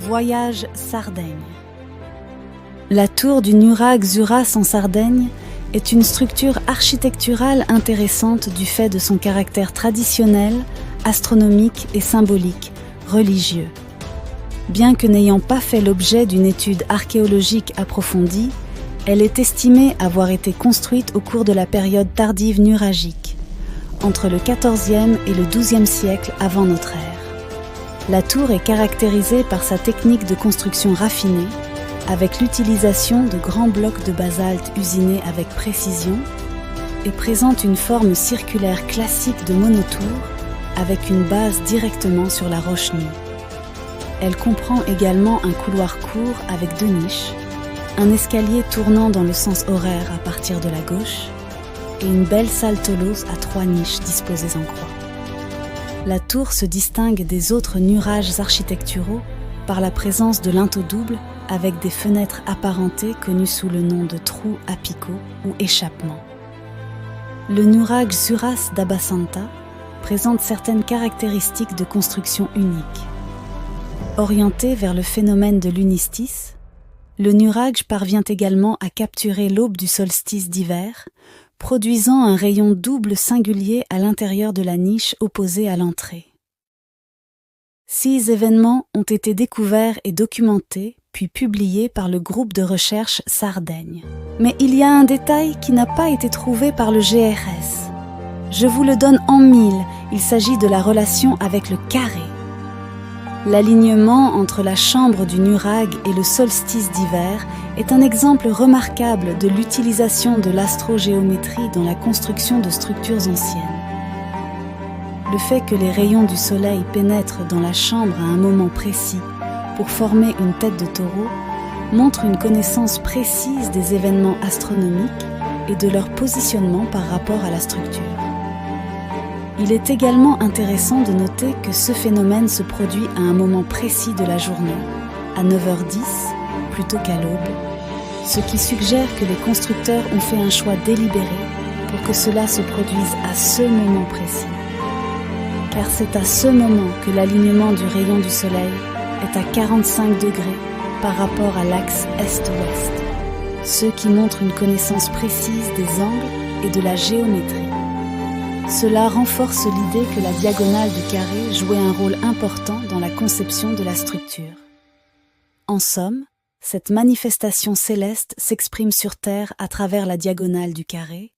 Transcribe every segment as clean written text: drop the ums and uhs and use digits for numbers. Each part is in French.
Voyage Sardaigne. La tour du Nurag Zuras en Sardaigne est une structure architecturale intéressante du fait de son caractère traditionnel, astronomique et symbolique, religieux. Bien que n'ayant pas fait l'objet d'une étude archéologique approfondie, elle est estimée avoir été construite au cours de la période tardive nuragique, entre le XIVe et le XIIe siècle avant notre ère. La tour est caractérisée par sa technique de construction raffinée, avec l'utilisation de grands blocs de basalte usinés avec précision, et présente une forme circulaire classique de monotour, avec une base directement sur la roche nue. Elle comprend également un couloir court avec 2 niches, un escalier tournant dans le sens horaire à partir de la gauche, et une belle salle tolos à 3 niches disposées en croix. La tour se distingue des autres nurages architecturaux par la présence de linteaux doubles avec des fenêtres apparentées connues sous le nom de trous apicots ou échappements. Le Nurag Zuras d'Abasanta présente certaines caractéristiques de construction unique. Orienté vers le phénomène de l'unistis, le nurag parvient également à capturer l'aube du solstice d'hiver, produisant un rayon double singulier à l'intérieur de la niche opposée à l'entrée. 6 événements ont été découverts et documentés, puis publiés par le groupe de recherche Sardaigne. Mais il y a un détail qui n'a pas été trouvé par le GRS. Je vous le donne en 1000, il s'agit de la relation avec le carré. L'alignement entre la chambre du nurag et le solstice d'hiver est un exemple remarquable de l'utilisation de l'astrogéométrie dans la construction de structures anciennes. Le fait que les rayons du soleil pénètrent dans la chambre à un moment précis pour former une tête de taureau montre une connaissance précise des événements astronomiques et de leur positionnement par rapport à la structure. Il est également intéressant de noter que ce phénomène se produit à un moment précis de la journée, à 9h10 plutôt qu'à l'aube, ce qui suggère que les constructeurs ont fait un choix délibéré pour que cela se produise à ce moment précis. Car c'est à ce moment que l'alignement du rayon du soleil est à 45 degrés par rapport à l'axe est-ouest, ce qui montre une connaissance précise des angles et de la géométrie. Cela renforce l'idée que la diagonale du carré jouait un rôle important dans la conception de la structure. En somme, cette manifestation céleste s'exprime sur Terre à travers la diagonale du carré,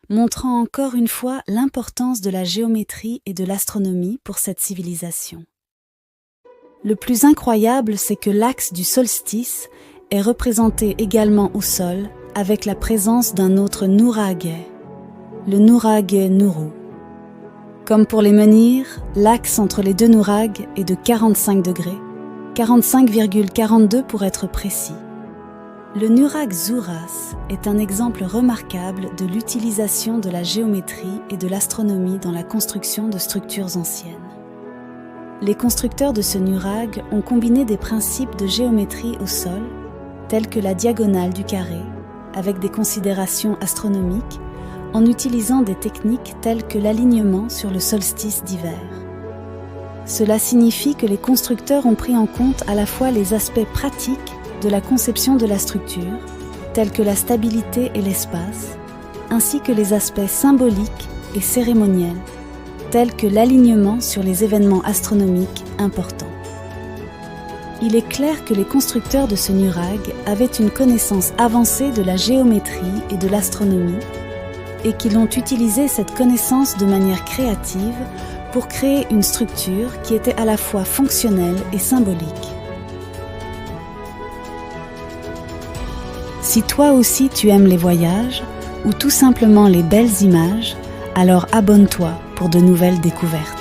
montrant encore une fois l'importance de la géométrie et de l'astronomie pour cette civilisation. Le plus incroyable, c'est que l'axe du solstice est représenté également au sol avec la présence d'un autre nuragais, le nuragais Nuru. Comme pour les menhirs, l'axe entre les 2 nurags est de 45 degrés, 45,42 pour être précis. Le Nurag Zuras est un exemple remarquable de l'utilisation de la géométrie et de l'astronomie dans la construction de structures anciennes. Les constructeurs de ce nurag ont combiné des principes de géométrie au sol, tels que la diagonale du carré, avec des considérations astronomiques, en utilisant des techniques telles que l'alignement sur le solstice d'hiver. Cela signifie que les constructeurs ont pris en compte à la fois les aspects pratiques de la conception de la structure, tels que la stabilité et l'espace, ainsi que les aspects symboliques et cérémoniels, tels que l'alignement sur les événements astronomiques importants. Il est clair que les constructeurs de ce nurag avaient une connaissance avancée de la géométrie et de l'astronomie, et qu'ils ont utilisé cette connaissance de manière créative pour créer une structure qui était à la fois fonctionnelle et symbolique. Si toi aussi tu aimes les voyages, ou tout simplement les belles images, alors abonne-toi pour de nouvelles découvertes.